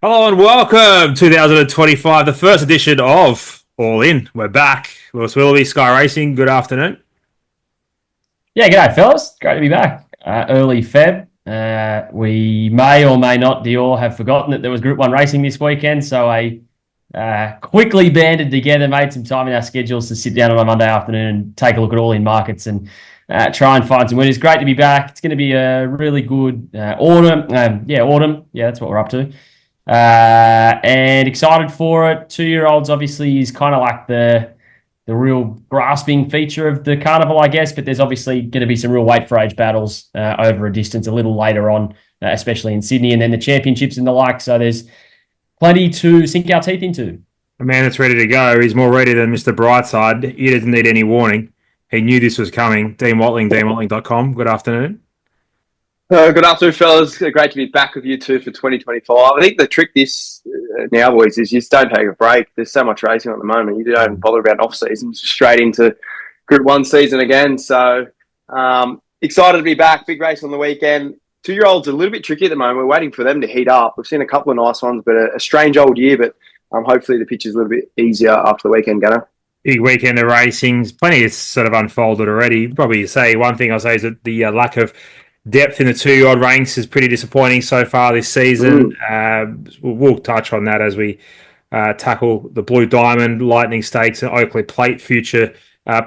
Hello and welcome 2025, the first edition of All In. We're back. Lewis Willoughby, Sky Racing. Good afternoon. Yeah, g'day, fellas. Great to be back. Early Feb. We may or may not, Dior, have forgotten that there was Group 1 racing this weekend, so I quickly banded together, made some time in our schedules to sit down on a Monday afternoon and take a look at All In markets and try and find some winners. Great to be back. It's going to be a really good autumn. Autumn. Yeah, that's what we're up to. And excited for it. 2-year-olds obviously is kind of like the real grasping feature of the carnival, I guess, but there's obviously going to be some real weight for age battles over a distance a little later on, especially in Sydney, and then the championships and the like. So there's plenty to sink our teeth into. A man that's ready to go. He's more ready than Mr. Brightside. He doesn't need any warning. He knew this was coming. Dean Watling, deanwatling.com. Good afternoon. Good afternoon, fellas. Great to be back with you two for 2025. I think the trick now, boys, is you just don't take a break. There's so much racing at the moment. You don't bother about off-season, straight into Group 1 season again. So excited to be back. Big race on the weekend. 2-year-olds are a little bit tricky at the moment. We're waiting for them to heat up. We've seen a couple of nice ones, but a strange old year. But hopefully the pitch is a little bit easier after the weekend, Gannon. Big weekend of racing. Plenty is sort of unfolded already. Probably say one thing I'll say is that the lack of depth in the 2-year-old ranks is pretty disappointing so far this season. We'll touch on that as we tackle the Blue Diamond, Lightning Stakes, and Oakley Plate future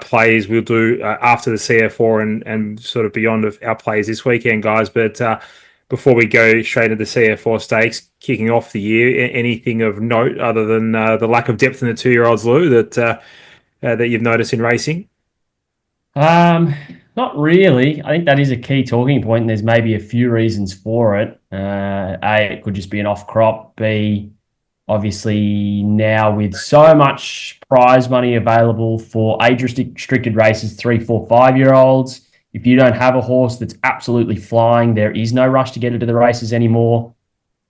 plays we'll do after the CF4 and sort of beyond of our plays this weekend, guys. But before we go straight into the CF4 Stakes, kicking off the year, anything of note other than the lack of depth in the 2-year-olds, Lou, that you've noticed in racing? Not really. I think that is a key talking point, and there's maybe a few reasons for it. A, it could just be an off-crop. B, obviously now with so much prize money available for age-restricted races, 3, 4, 5-year-olds, if you don't have a horse that's absolutely flying, there is no rush to get into the races anymore.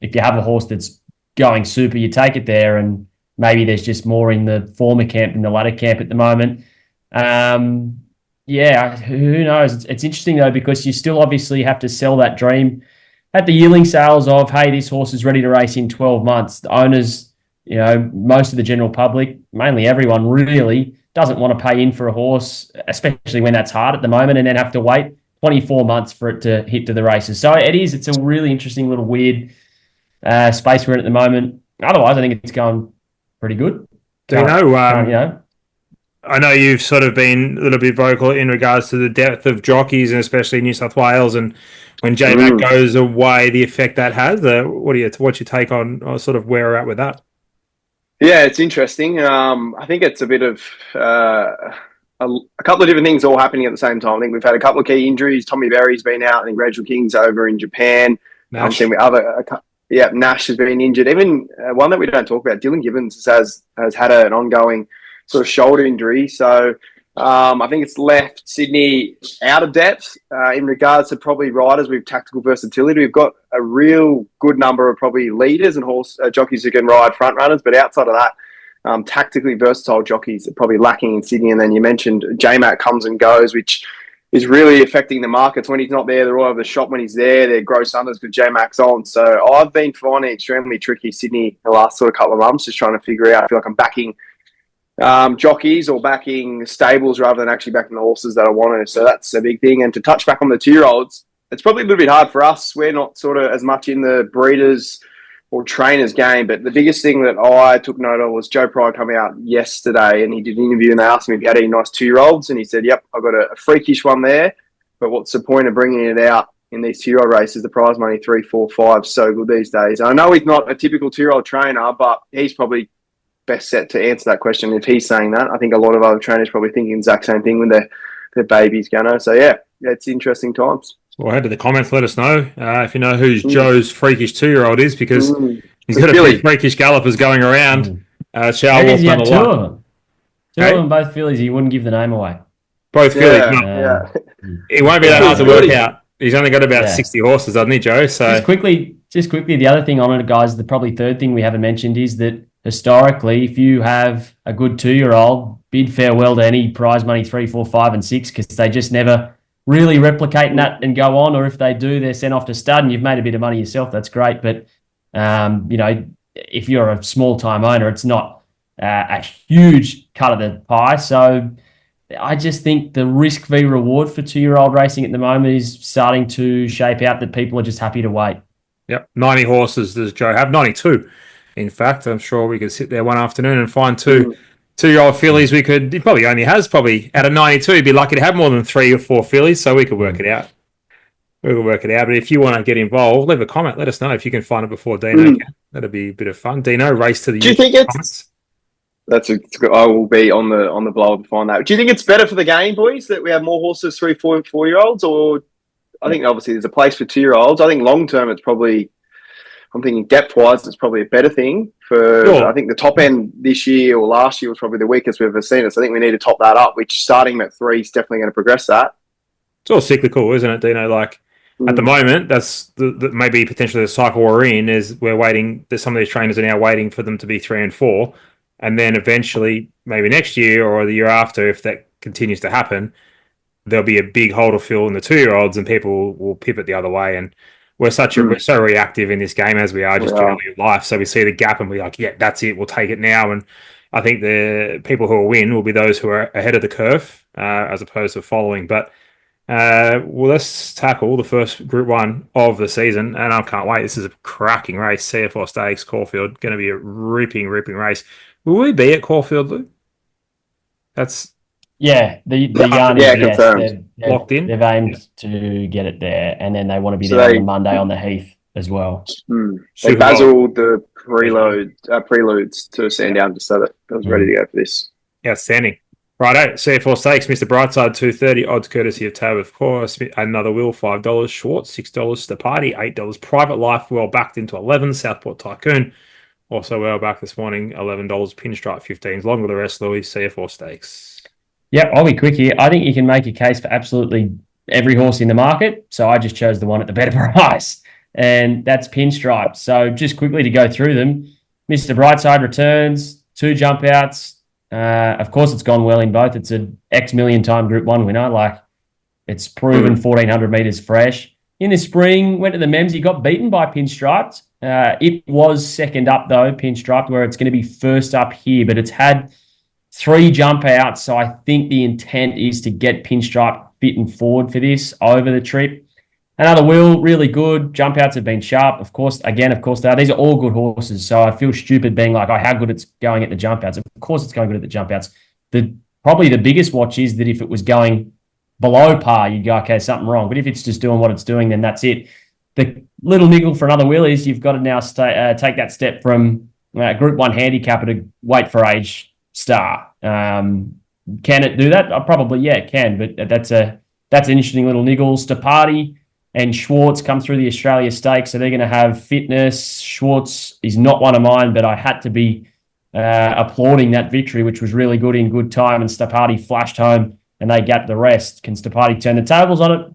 If you have a horse that's going super, you take it there, and maybe there's just more in the former camp than the latter camp at the moment. Yeah, who knows? It's interesting, though, because you still obviously have to sell that dream at the yearling sales of, hey, this horse is ready to race in 12 months. The owners, most of the general public, mainly everyone really, doesn't want to pay in for a horse, especially when that's hard at the moment, and then have to wait 24 months for it to hit to the races. So it's a really interesting little weird space we're in at the moment. Otherwise, I think it's going pretty good. I know you've sort of been a little bit vocal in regards to the depth of jockeys, and especially New South Wales, and when J-Mac goes away, the effect that has. What's your take on sort of where we're at with that? Yeah, it's interesting. I think it's a bit of a couple of different things all happening at the same time. I think we've had a couple of key injuries. Tommy Berry's been out. I think Rachel King's over in Japan. Nash. Nash has been injured. Even one that we don't talk about, Dylan Gibbons has had an ongoing sort of shoulder injury. So I think it's left Sydney out of depth in regards to probably riders with tactical versatility. We've got a real good number of probably leaders and horse jockeys who can ride front runners, but outside of that, tactically versatile jockeys are probably lacking in Sydney. And then you mentioned J-Mac comes and goes, which is really affecting the markets. When he's not there, they're all over the shop. When he's there, they're gross unders with J-Mac's on. So I've been finding it extremely tricky Sydney the last sort of couple of months, just trying to figure out. I feel like I'm backing jockeys or backing stables rather than actually backing the horses that I want to. So that's a big thing. And to touch back on the 2-year-olds, it's probably a little bit hard for us. We're not sort of as much in the breeders or trainers game. But the biggest thing that I took note of was Joe Pride coming out yesterday, and he did an interview and they asked him if he had any nice 2-year-olds. And he said, yep, I've got a freakish one there. But what's the point of bringing it out in these 2-year-old races? The prize money, 3, 4, 5, so good these days. I know he's not a typical 2-year-old trainer, but he's probably best set to answer that question if he's saying that. I think a lot of other trainers probably thinking the exact same thing when their babies, Gannon. So yeah, it's interesting times. Well, head to the comments, let us know if you know who Joe's freakish 2-year-old is, because he's got a few freakish gallopers going around. Two of them, both fillies. He wouldn't give the name away. Both fillies. It won't be that hard to work out. He's only got about 60 horses, doesn't he, Joe? So just quickly, the other thing on it, guys, the probably third thing we haven't mentioned is that historically, if you have a good 2-year-old, bid farewell to any prize money 3, 4, 5, and 6, because they just never really replicate that and go on. Or if they do, they're sent off to stud, and you've made a bit of money yourself. That's great. But if you're a small-time owner, it's not a huge cut of the pie. So I just think the risk v reward for 2-year-old racing at the moment is starting to shape out that people are just happy to wait. Yep, 90 horses does Joe have? 92. In fact, I'm sure we could sit there one afternoon and find two-year-old fillies. He probably only has out of 92. He'd be lucky to have more than 3 or 4 fillies, so we could work it out. But if you want to get involved, leave a comment. Let us know if you can find it before Dino can. That'd be a bit of fun. Dino, race to the. Do you think it's? That's a good. I will be on the blog to find that. Do you think it's better for the game, boys, that we have more horses 3, 4, 4-year-olds, or I think obviously there's a place for 2-year-olds. I think long term it's probably. I'm thinking depth-wise, it's probably a better thing for. Sure. I think the top end this year or last year was probably the weakest we've ever seen it. So I think we need to top that up. Which starting at 3 is definitely going to progress that. It's all cyclical, isn't it, Dino? Like. At the moment, that's maybe potentially the cycle we're in is we're waiting. Some of these trainers are now waiting for them to be 3 and 4. And then eventually, maybe next year or the year after, if that continues to happen, there'll be a big hole to fill in the 2-year-olds and people will pivot the other way. And we're so reactive in this game as we are just generally in life. So we see the gap and we're like, yeah, that's it. We'll take it now. And I think the people who will win will be those who are ahead of the curve as opposed to following. But well, let's tackle the first Group 1 of the season, and I can't wait. This is a cracking race. CF Stakes, Caulfield, going to be a ripping race. Will we be at Caulfield, Lou? That's the yarn is confirmed. They've locked in. They've aimed to get it there, and then they want to be there on the Monday on the Heath as well. They basiled the preludes to Sandown just so that I was ready to go for this. Outstanding. Righto, CF Stakes, Mr. Brightside, 230, odds courtesy of Tab, of course. Another Will, $5. Schwartz, $6. Stapati, $8. Private Life, well backed into 11. Southport Tycoon, also well back this morning, $11. Pinstripe, 15s. Long with the rest, Louis, CF Stakes. Yep, I'll be quick here. I think you can make a case for absolutely every horse in the market, so I just chose the one at the better price, and that's Pinstripe. So just quickly to go through them, Mr. Brightside returns, 2 jump outs. Of course, it's gone well in both. It's an X million time Group 1 winner. Like, it's proven 1,400 metres fresh. In the spring, went to the Mems. He got beaten by Pinstriped. It was second up, though, Pinstriped, where it's going to be first up here. But it's had 3 jump outs, so I think the intent is to get Pinstripe fit and forward for this over the trip. Another Will, really good. Jump outs have been sharp. Of course, they are. These are all good horses, so I feel stupid being like, how good it's going at the jump outs. Of course it's going good at the jump outs. Probably the biggest watch is that if it was going below par, you'd go, okay, something wrong. But if it's just doing what it's doing, then that's it. The little niggle for another Will is you've got to now take that step from Group 1 handicapper to weight for age star. Can it do that? Probably, yeah, it can. But that's an interesting little niggle. Stapati and Schwartz come through the Australia Stakes, so they're going to have fitness. Schwartz is not one of mine, but I had to be applauding that victory, which was really good in good time, and Stapati flashed home, and they got the rest. Can Stapati turn the tables on it?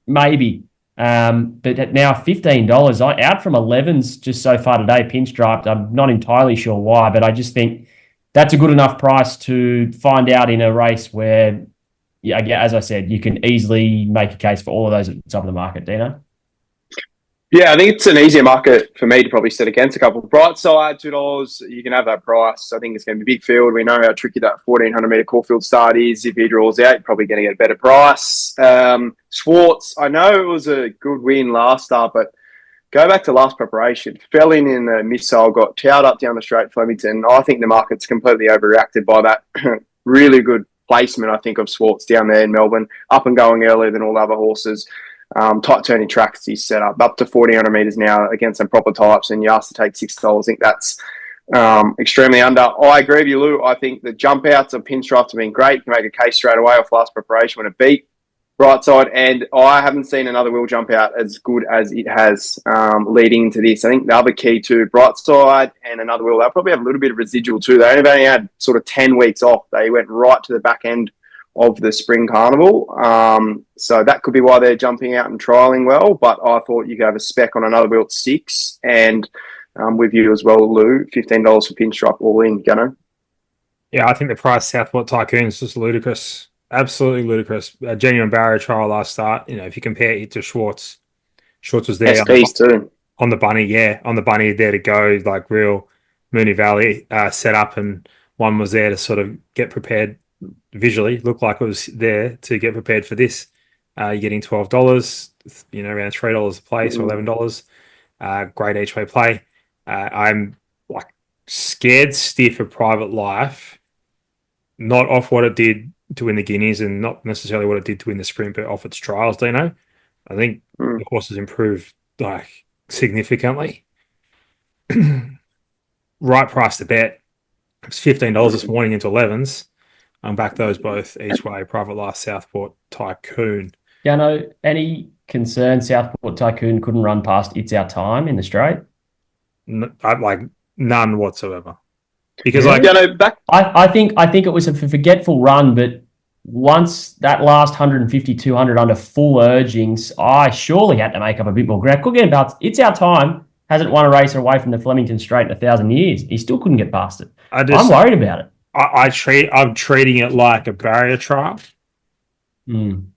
Maybe. But at now $15, out from 11s just so far today, Pinstriped. I'm not entirely sure why, but I just think that's a good enough price to find out in a race where, yeah, as I said, you can easily make a case for all of those at the top of the market, Dino. Yeah, I think it's an easier market for me to probably set against a couple of Brightside, $2. You can have that price. I think it's going to be a big field. We know how tricky that 1,400-metre Caulfield start is. If he draws out, you're probably going to get a better price. Schwartz, I know it was a good win last start, but go back to last preparation. Fell in the missile, got towed up down the straight Flemington. I think the market's completely overreacted by that. Really good placement, I think, of Schwartz down there in Melbourne. Up and going earlier than all other horses. Tight turning tracks he's set up to 1,400 metres now against some proper types, and you asked to take $6. I think that's extremely under. I agree with you, Lou. I think the jump outs of Pinstripes have been great. You can make a case straight away off last preparation when it beat Brightside, and I haven't seen another Will jump out as good as it has leading into this. I think the other key to Brightside and another Will, they'll probably have a little bit of residual too. They only had sort of 10 weeks off. They went right to the back end of the spring carnival. So that could be why they're jumping out and trialling well, but I thought you could have a spec on another Will at 6, and with you as well, Lou, $15 for Pinstripe all in, Gannon. Yeah, I think the price Southport Tycoon is just ludicrous. Absolutely ludicrous. A genuine barrier trial last start. You know, if you compare it to Schwartz was there. SPs too. On the bunny, yeah. On the bunny, there to go, like real Moonee Valley set up, and one was there to sort of get prepared visually, looked like it was there to get prepared for this. You're getting $12, around $3 a place or $11. Great each way play. I'm like scared stiff of Private Life, not off what it did to win the Guineas and not necessarily what it did to win the sprint, but off its trials, Dino. I think the horse has improved like significantly. Right price to bet. It's $15 this morning into 11s. I'm back those both each way. Private Life, Southport, Tycoon. Gannon, any concern Southport Tycoon couldn't run past It's Our Time in the straight? Like none whatsoever. Because I think it was a forgetful run, but once that last 150, 200 under full urgings, I surely had to make up a bit more ground. Couldn't get past It's Our Time. Hasn't won a race away from the Flemington Straight in 1,000 years. He still couldn't get past it. I'm worried about it. I'm treating it like a barrier trial. Did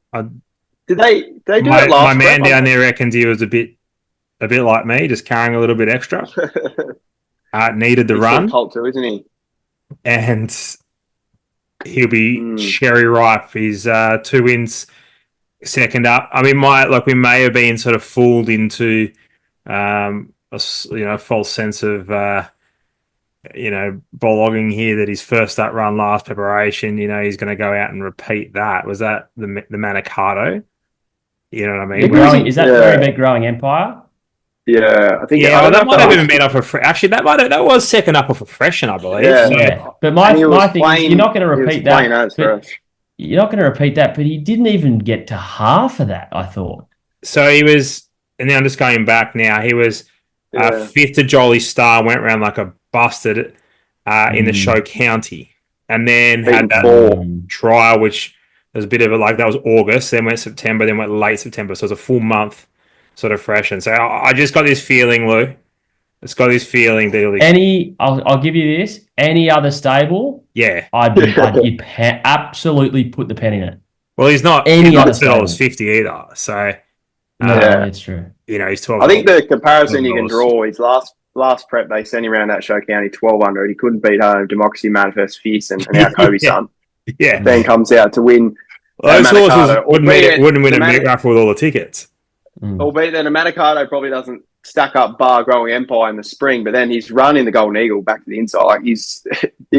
they do it last? My man down there reckons he was a bit like me, just carrying a little bit extra. Needed the run, cult too, isn't he? And he'll be cherry ripe. He's 2 wins, second up. I mean, we may have been sort of fooled into a false sense of bollogging here that his first up run last preparation, he's going to go out and repeat that. Was that the Manicato? You know what I mean? Is that very big growing empire? Yeah, I think. Yeah, that might have even been off a actually. That was second up off a freshen, I believe. Yeah. But my thing is, you're not going to repeat that. You're not going to repeat that. But he didn't even get to half of that, I thought. So he was, and then I'm just going back now. He was fifth to Jolly Star, went around like a busted in the Show County, and then had that trial, which was a bit of that was August, then went September, then went late September. So it was a full month sort of freshen. So I just got this feeling, Lou. It's got this feeling that I'll give you this. Any other stable, I'd absolutely put the pen in it. Well, he's not $50 either. So that's true. He's 12. I think the comparison you can draw is last prep they sent him around that Show County 1200. He couldn't beat home. Democracy Manifest Fierce and now Kobe's son. Yeah. Then comes out to win. Those horses wouldn't win a meat raffle with all the tickets. Albeit then a Manicato probably doesn't stack up bar Growing Empire in the spring, but then he's run in the Golden Eagle back to the inside. Like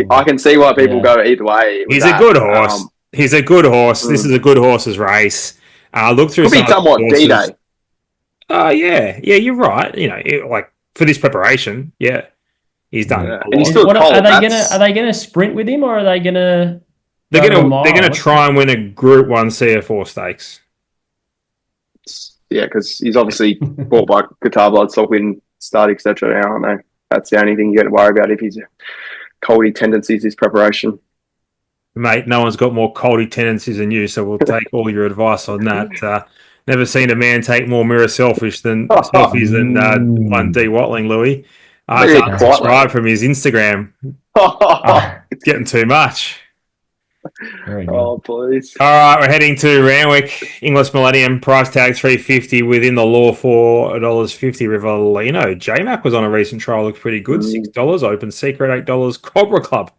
I can see why people go either way. He's a good horse. He's a good horse. This is a good horse's race. Look through. Could be somewhat D-Day. Yeah, you're right. Like for this preparation, he's done. Yeah. And he's still are they gonna sprint with him, or are they gonna? They're gonna try and win a Group 1 CF4 stakes. Yeah, because he's obviously bought by Qatar Bloodstock, win start, etc. Now, I know that's the only thing you got to worry about if he's coldy tendencies this preparation. Mate, no one's got more coldy tendencies than you, so we'll take all your advice on that. Never seen a man take more mirror selfies than one Dean Watling, Louis. I can't subscribe from his Instagram. It's getting too much. Oh, please. All right, we're heading to Randwick, Inglis Millennium, price tag $3.50 within the law $4.50. Rivellino. J-Mac was on a recent trial, looked pretty good. $6. Open Secret, $8. Cobra Club.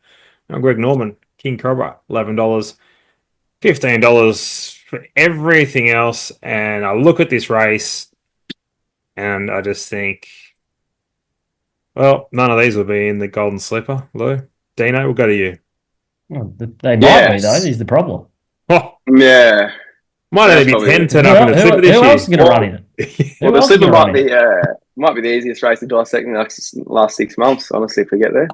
Greg Norman, King Cobra, $11. $15 for everything else. And I look at this race and I just think, well, none of these will be in the Golden Slipper, Lou. Dino, we'll go to you. Well, they might be, though. Is the problem. Oh, yeah. Might only be 10 turn up in the Slipper this year. Who else is going to run in it? Well, the Slipper might be the easiest race to dissect in the last 6 months, honestly, if we get there.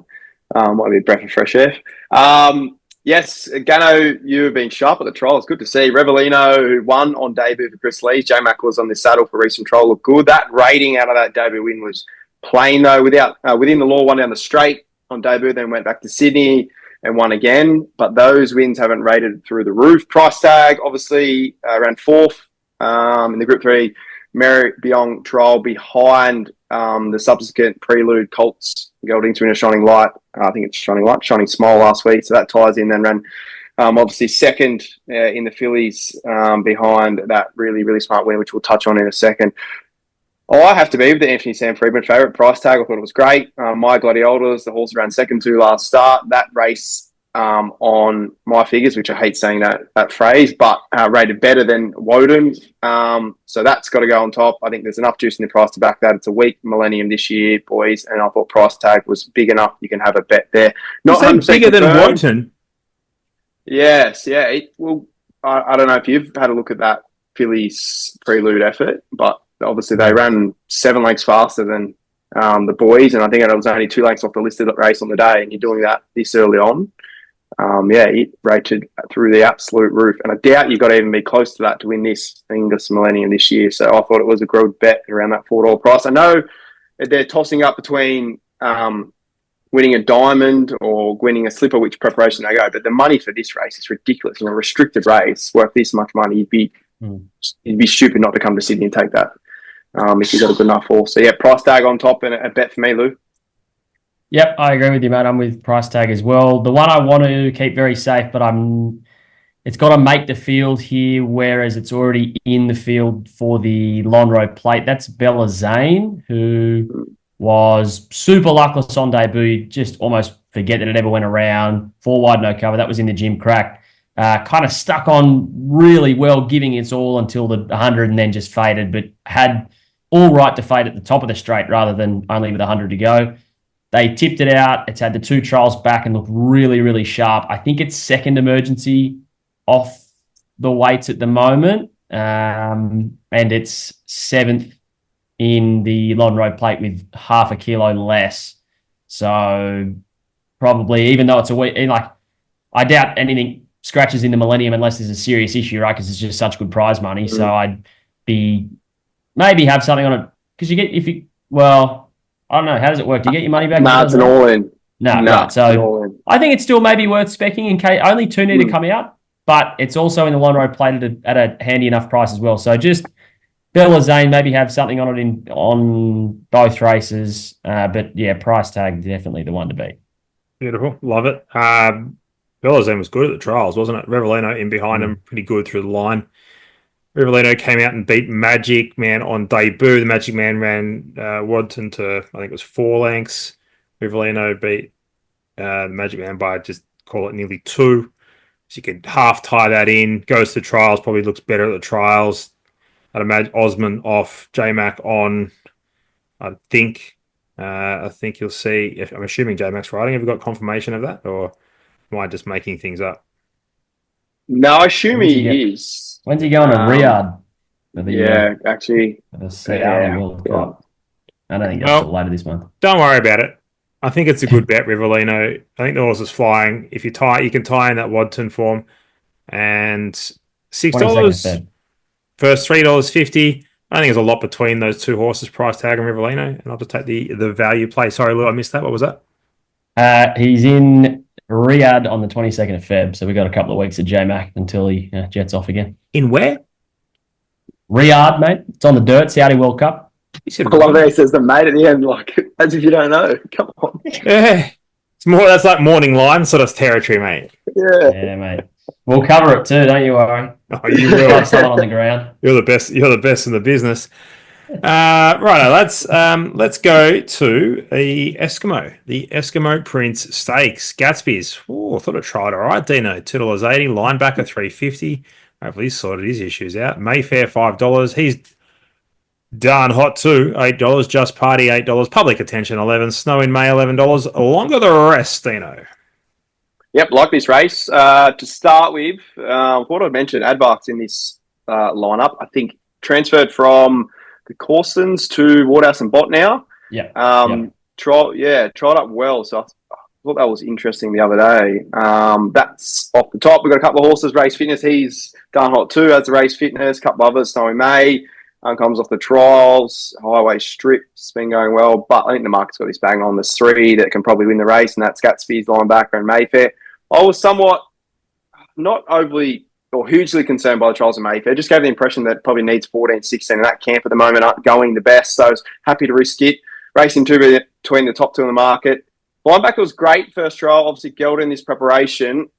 Might be a breath of fresh air. Yes, Gano, you have been sharp at the trial. It's good to see. Revellino, who won on debut for Chris Lee. J-Mac was on the saddle for recent trial, looked good. That rating out of that debut win was plain, though. Within the law, won down the straight on debut, then went back to Sydney and won again. But those wins haven't rated through the roof. Price tag, obviously, around fourth in the Group 3 Merit Beyond trial behind the subsequent Prelude Colts Gelding to win a Shining Light. I think it's Shining Smile last week. So that ties in. Then ran obviously second in the fillies behind that really, really smart win, which we'll touch on in a second. Oh, I have to be with the Anthony Sam Friedman favourite. Price tag, I thought it was great. My Gladiators, the horse ran second to last start. That race on my figures, which I hate saying that phrase, but rated better than Woden. So that's got to go on top. I think there's enough juice in the price to back that. It's a weak Millennium this year, boys, and I thought price tag was big enough. You can have a bet there. Not bigger than Woden. Yes, yeah. I don't know if you've had a look at that filly's prelude effort, but obviously they ran 7 lengths faster than the boys, and I think it was only 2 lengths off the listed race on the day, and you're doing that this early on. It rated through the absolute roof, and I doubt you've got to even be close to that to win this Inglis Millennium this year. So I thought it was a good bet around that $4 price. I know they're tossing up between winning a diamond or winning a slipper, which preparation they go, but the money for this race is ridiculous. In a restricted race worth this much money, you'd be stupid not to come to Sydney and take that if you've got a good enough horse. So yeah, price tag on top and a bet for me, Lou. Yep, I agree with you, mate. I'm with price tag as well. The one I want to keep very safe, but it's got to make the field here, whereas it's already in the field for the Lonhro Plate. That's Bella Zane, who was super luckless on debut. Just almost forget that it ever went around. 4 wide, no cover. That was in the Gym Crack. Kind of stuck on really well, giving its all until the 100 and then just faded, but had all right to fade at the top of the straight rather than only with 100 to go. They tipped it out. It's had the 2 trials back and looked really, really sharp. I think it's second emergency off the weights at the moment, and it's 7th in the Lonhro Plate with half a kilo less. So probably, even though it's a week, like I doubt anything scratches in the Millennium unless there's a serious issue, right? Because it's just such good prize money. So I'd maybe have something on it because I don't know. How does it work? Do you get your money back? No, it's an all-in. No. Right. So I think it's still maybe worth speccing in case only 2 need to come out, but it's also in the Lonhro Plate at a handy enough price as well. So just Bella Zane, maybe have something on it on both races. But yeah, price tag definitely the one to beat. Beautiful. Love it. Bella Zane was good at the trials, wasn't it? Revelino in behind him, pretty good through the line. Riverlino came out and beat Magic Man on debut. The Magic Man ran Wadton to, I think it was 4 lengths. Riverlino beat the Magic Man by just call it nearly 2. So you could half tie that in. Goes to trials, probably looks better at the trials. I'd imagine Osman off, J-Mac on, I think. I think you'll see, I'm assuming J-Mac's riding. Have you got confirmation of that? Or am I just making things up? No, I assume he is. When's he going to Riyadh? Actually. The Saudi World Cup. I don't think that's till later this month. Don't worry about it. I think it's a good bet, Riverlino. I think the horse is flying. If you can tie in that Wadton form. And $6 first $3.50. I think there's a lot between those 2 horses, price tag and Riverlino. And I'll just take the value play. Sorry, Lou, I missed that. What was that? He's in Riyadh on the 22nd of Feb, so we got a couple of weeks at J-Mac until he jets off again. In where? Riyadh, mate. It's on the dirt, Saudi World Cup. I love that he says the mate at the end, like, as if you don't know. Come on. Yeah. That's like morning line sort of territory, mate. Yeah, mate. We'll cover it too, don't you worry. Oh, you will. Have someone on the ground. You're the best in the business. Right, let's go to the Eskimo Prince Stakes. Gatsby's. Oh, I thought I tried all right. Dino, $2.80. Linebacker, $3.50. Hopefully he's sorted his issues out. Mayfair, $5. He's darn hot too. $8. Just Party, $8. Public Attention, $11. Snow in May, $11. Longer the rest, Dino. Yep, like this race. To start with, what I mentioned, Advark's in this lineup. I think transferred from the Corsons to Waterhouse and Bott now. Yeah. Tried up well. So I thought that was interesting the other day. That's off the top. We've got a couple of horses, race fitness. He's done hot too as the race fitness. A couple of others, Snowy May. Comes off the trials. Highway Strip's been going well. But I think the market's got this bang on. There's 3 that can probably win the race, and that's Gatsby's, Linebacker, and Mayfair. I was somewhat not overly or hugely concerned by the trials of Mayfair. Just gave the impression that probably needs 14, 16, and that camp at the moment aren't going the best. So I was happy to risk it. Racing 2 between the top 2 in the market. Linebacker was great first trial. Obviously, Gelder in this preparation.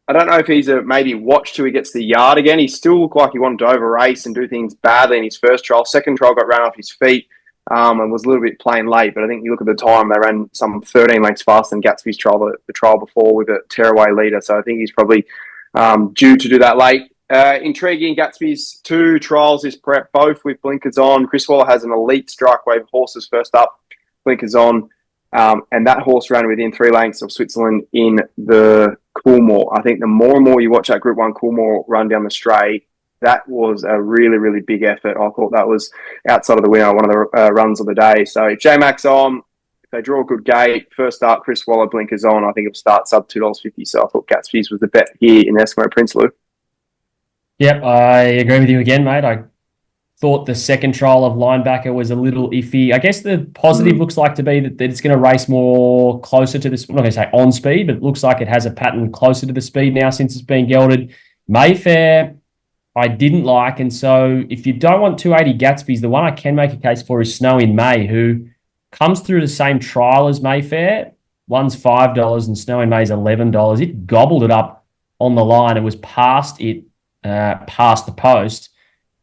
I don't know if he's a maybe watch till he gets the yard again. He still looked like he wanted to over race and do things badly in his first trial. Second trial got run off his feet and was a little bit playing late. But I think you look at the time, they ran some 13 lengths faster than Gatsby's trial, the trial before with a tearaway leader. So I think he's probably due to do that late. Intriguing, Gatsby's 2 trials this prep, both with blinkers on. Chris Waller has an elite strike wave horses first up, blinkers on. And that horse ran within 3 lengths of Switzerland in the Coolmore. I think the more and more you watch that Group 1 Coolmore run down the straight, that was a really, really big effort. I thought that was outside of the winner, one of the runs of the day. So if J-Max on, if they draw a good gate, first up, Chris Waller blinkers on, I think it'll start sub $2.50. So I thought Gatsby's was the bet here in Eskimo Prinsloo. Yep, I agree with you again, mate. I thought the second trial of linebacker was a little iffy. I guess the positive looks like to be that it's going to race more closer to this. I'm not going to say on speed, but it looks like it has a pattern closer to the speed now since it's been gelded. Mayfair, I didn't like. And so if you don't want 280 Gatsby's, the one I can make a case for is Snow in May, who comes through the same trial as Mayfair. One's $5 and Snow in May's $11. It gobbled it up on the line and was past it, past the post.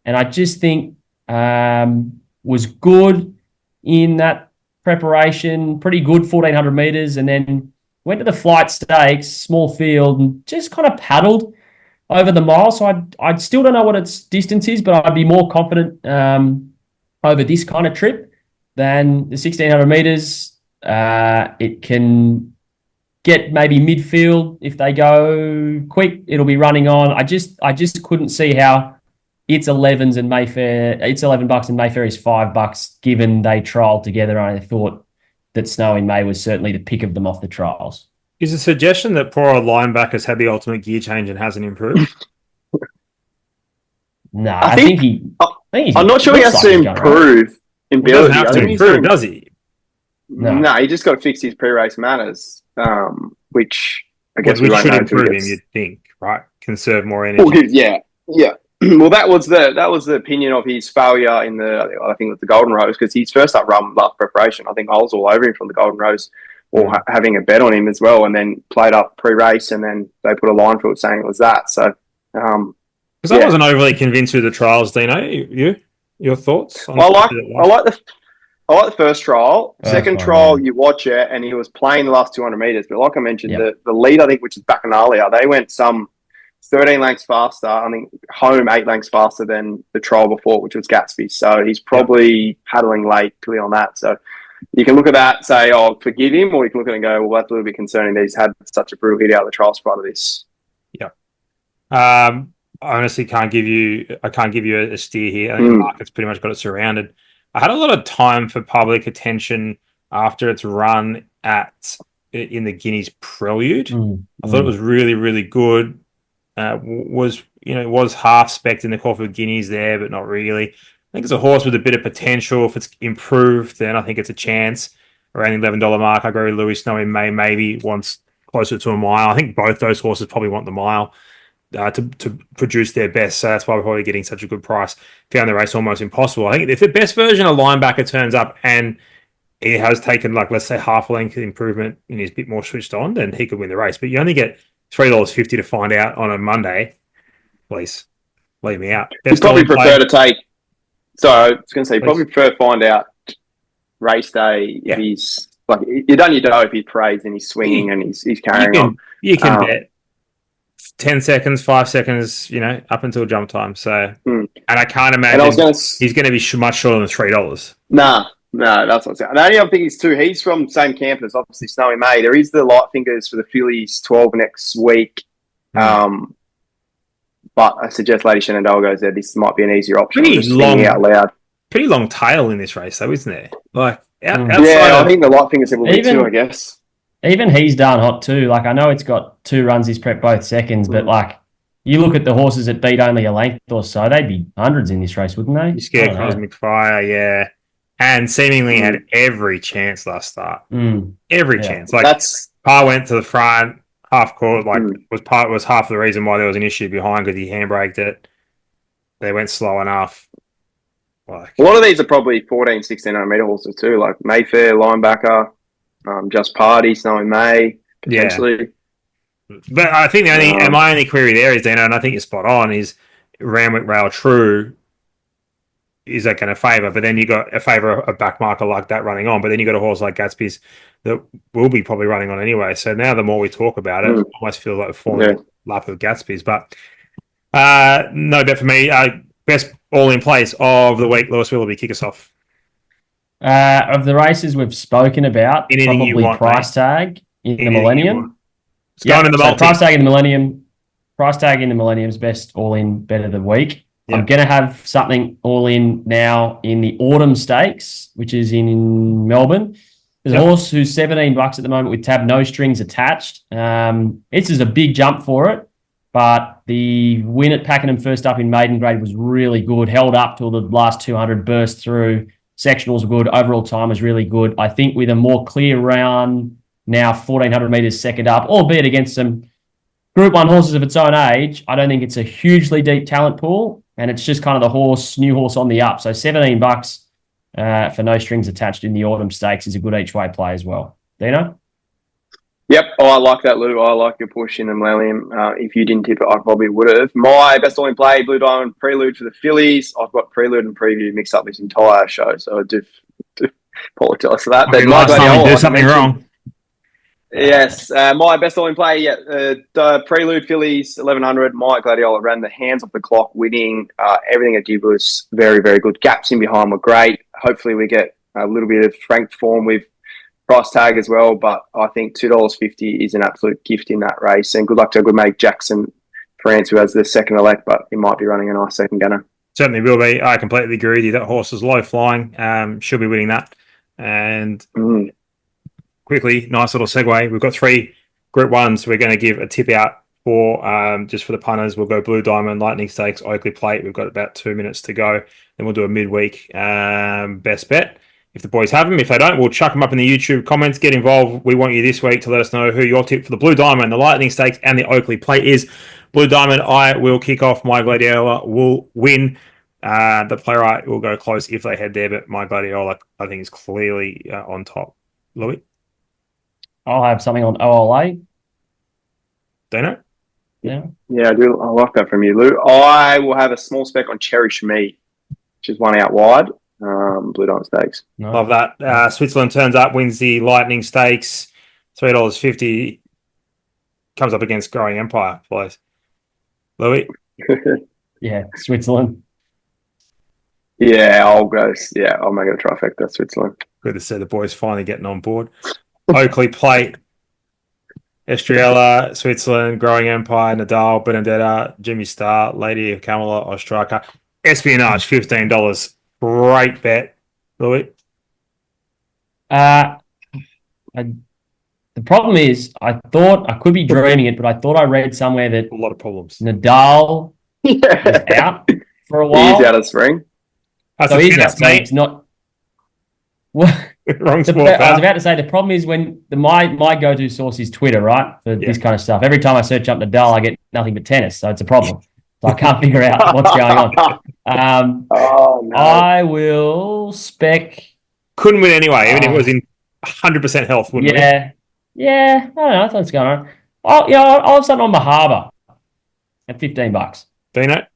And I just think was good in that preparation, pretty good 1,400 metres, and then went to the Flight Stakes, small field, and just kind of paddled over the mile. So I still don't know what its distance is, but I'd be more confident over this kind of trip than the 1,600 metres. It can get maybe midfield if they go quick. It'll be running on. I just couldn't see how it's 11s and Mayfair. It's $11 and Mayfair is $5. Given they trialled together, I thought that Snow in May was certainly the pick of them off the trials. Is a suggestion that poor old linebackers had the ultimate gear change and hasn't improved? No, I think he's. I'm not sure he has to improve in ability. He doesn't have to improve, does he? No, he just got to fix his pre-race manners, which I guess we won't should know improve him. You'd think, right? Conserve more energy. Well, yeah. Well, that was the opinion of his failure in I think it was the Golden Rose, because his first up run last preparation, I think I was all over him from the Golden Rose, or having a bet on him as well, and then played up pre-race, and then they put a line for it saying it was that. So, because I wasn't overly convinced with the trials, Dino. Your thoughts? I like the first trial. Second trial, you watch it, and he was playing the last 200 metres. But like I mentioned, the lead, I think, which is Bacchanalia, they went some 13 lengths faster. I think home 8 lengths faster than the trial before, which was Gatsby. So he's probably paddling late, clearly on that. So you can look at that, say, "Oh, forgive him," or you can look at it and go, "Well, that's a little bit concerning that he's had such a brutal hit out of the trials prior to this." Yeah. I honestly can't give you a steer here. I think the market's pretty much got it surrounded. I had a lot of time for public attention after its run in the Guineas Prelude. I thought it was really, really good. It was half spec'd in the Caulfield Guineas there, but not really. I think it's a horse with a bit of potential. If it's improved, then I think it's a chance around the $11 mark. I agree with Louis. Snow in May maybe wants closer to a mile. I think both those horses probably want the mile to produce their best. So that's why we're probably getting such a good price. Found the race almost impossible. I think if the best version of linebacker turns up and he has taken, like, let's say, half a length improvement and he's a bit more switched on, then he could win the race. But you only get $3.50 to find out on a Monday. Please leave me out. You probably prefer to take. So I was going to say, you probably prefer to find out race day if he's like you don't know if he prays and he's swinging and he's carrying on. You can bet 10 seconds, 5 seconds, up until jump time. So, and I can't imagine he's going to be much shorter than $3. Nah. No, that's what I'm saying. And the only other thing is, too, he's from the same camp as obviously Snow in May. There is the light fingers for the fillies 12 next week. But I suggest Lady Shenandoah goes there. This might be an easier option. Pretty long tail in this race, though, isn't there? Like, I think the light fingers will be too, I guess. Even he's done hot too. Like, I know it's got 2 runs he's prepped both seconds, but like, you look at the horses that beat only a length or so, they'd be hundreds in this race, wouldn't they? You scared Cosmic Fire, yeah. And seemingly had every chance last start. Every chance. Like, Parr went to the front, half court, was half the reason why there was an issue behind, because he handbraked it. They went slow enough. Like, a lot of these are probably 14, 1600 metre horses too, like Mayfair, linebacker, Just Party, Snow in May, potentially. But I think my only query there is, Dino, and I think you're spot on, is Randwick Rail True. Is that going to favour? But then you got a favour a back marker like that running on. But then you got a horse like Gatsby's that will be probably running on anyway. So now the more we talk about it, I almost feel like we're falling in lap of Gatsby's. But no bet for me. Best all in place of the week, Lewis Willoughby, kick us off. Of the races we've spoken about, probably price tag in the Millennium. It's going in the multi. Price tag in the Millennium. Price tag in the Millennium's best all in bet of the week. Yep. I'm going to have something all in now in the Autumn Stakes, which is in Melbourne. There's a horse who's $17 at the moment with tab no strings attached. This is a big jump for it, but the win at Pakenham first up in maiden grade was really good. Held up till the last 200, burst through. Sectionals were good. Overall time was really good. I think with a more clear round now, 1,400 metres second up, albeit against some Group 1 horses of its own age, I don't think it's a hugely deep talent pool, and it's just kind of the new horse on the up. So $17 for no strings attached in the Autumn Stakes is a good each way play as well. Dino? Yep. Oh, I like that, Lou. I like your push in the Millennium. If you didn't tip it, I probably would have. My best all in play, Blue Diamond Prelude for the fillies. I've got Prelude and Preview mixed up this entire show, so I do apologise for that. But last time you do something wrong. Yes, my best all in play, Prelude fillies 1100. My Gladiola ran the hands off the clock, winning. Everything it did was very, very good. Gaps in behind were great. Hopefully, we get a little bit of franked form with price tag as well. But I think $2.50 is an absolute gift in that race. And good luck to a good mate Jackson France, who has the second elect, but he might be running a nice second gunner. Certainly will be. I completely agree with you. That horse is low flying. Should be winning that. And quickly, nice little segue. We've got 3 Group 1s. We're going to give a tip out for just for the punters. We'll go Blue Diamond, Lightning Stakes, Oakley Plate. We've got about 2 minutes to go. Then we'll do a midweek best bet. If the boys have them. If they don't, we'll chuck them up in the YouTube comments. Get involved. We want you this week to let us know who your tip for the Blue Diamond, the Lightning Stakes, and the Oakley Plate is. Blue Diamond, I will kick off. My Gladiola will win. The playwright will go close if they head there, but my Gladiola, I think, is clearly on top. Louis? I'll have something on OLA. Dino? Yeah, I do. I like that from you, Lou. I will have a small spec on Cherish Me, which is one out wide. Blue Diamond Stakes. No. Love that. Switzerland turns up, wins the Lightning Stakes, $3.50. Comes up against Growing Empire, please. Louis? Yeah, Switzerland. I'll go. Yeah, I'll make it a trifecta, Switzerland. Good to see the boys finally getting on board. Oakley Plate, Estrella, Switzerland, Growing Empire, Nadal, Benedetta, Jimmy Star, Lady of Camelot, Ostraka. Espionage, $15. Great bet, Louis. The problem is, I thought I could be dreaming it, but I thought I read somewhere that A lot of problems. Nadal is out for a while. He's out of spring. That's So a he's tennis, out. So mate. it's not. Well, Wrong sport, I was pal. about to say the problem is when my go-to source is Twitter, right? For this kind of stuff. Every time I search up Nadal, I get nothing but tennis, so it's a problem. So I can't figure out what's going on. No. I will spec. Couldn't win anyway, even if it was in 100% health, wouldn't we? Yeah. I don't know. That's what's going on. I'll have something on Mahaba at $15. Dino?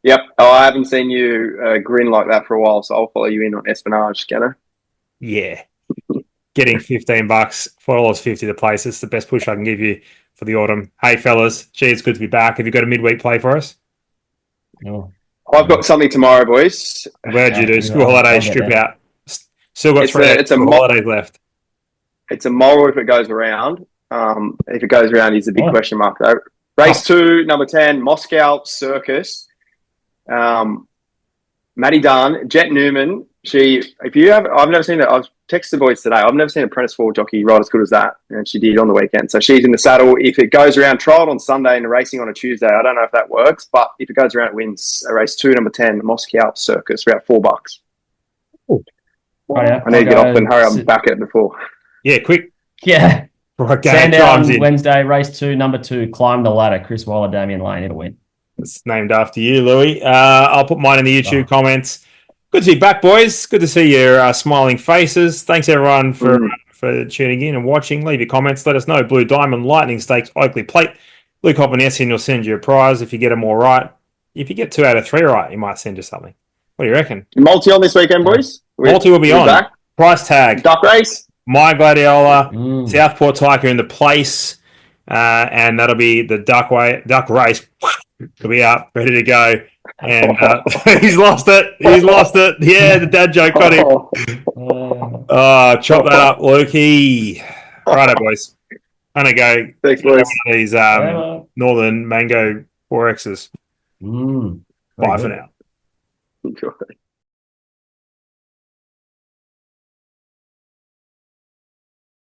Yep. I haven't seen you grin like that for a while, so I'll follow you in on Espionage, Scanner. Yeah. Getting $15, $4.50 to place. It's the best push I can give you for the autumn. Hey, fellas. Gee, it's good to be back. Have you got a midweek play for us? No. I've got something tomorrow, boys. Where'd you do? School holidays strip out. Still got three holidays left. It's a moral if it goes around. If it goes around is a big question mark, though. Race 2, number 10, Moscow Circus. Maddie Dunn, Jet Newman. I've never seen that. I've texted the boys today. I've never seen a Apprentice 4 jockey ride as good as that. And she did on the weekend. So she's in the saddle. If it goes around, trialled on Sunday and racing on a Tuesday. I don't know if that works, but if it goes around, it wins. Race 2, number 10, Moscow Circus, about $4. Right, I need to get off and hurry. I'm back at it before. Yeah, quick. Yeah. Okay, Sandown Wednesday, race 2, number 2, Climb the Ladder. Chris Waller, Damien Lane. It'll win. It's named after you, Louis. I'll put mine in the YouTube comments. Good to be back, boys. Good to see your smiling faces. Thanks, everyone, for for tuning in and watching. Leave your comments. Let us know. Blue Diamond, Lightning Stakes, Oakley Plate. Luke Hopper-Nessian will send you a prize if you get them all right. If you get 2 out of 3 right, he might send you something. What do you reckon? Multi on this weekend, boys? Multi will be on. Back. Price tag. Duck race. My Gladiola, Southport Tiger in the place. And that'll be the duck race. It'll be up, ready to go. And he's lost it. He's lost it. Yeah, the dad joke got him. Chop that up, Lukey. Righto, boys. I'm going to go. Thanks, boys. These Northern Mango 4Xs. Bye for now. Enjoy.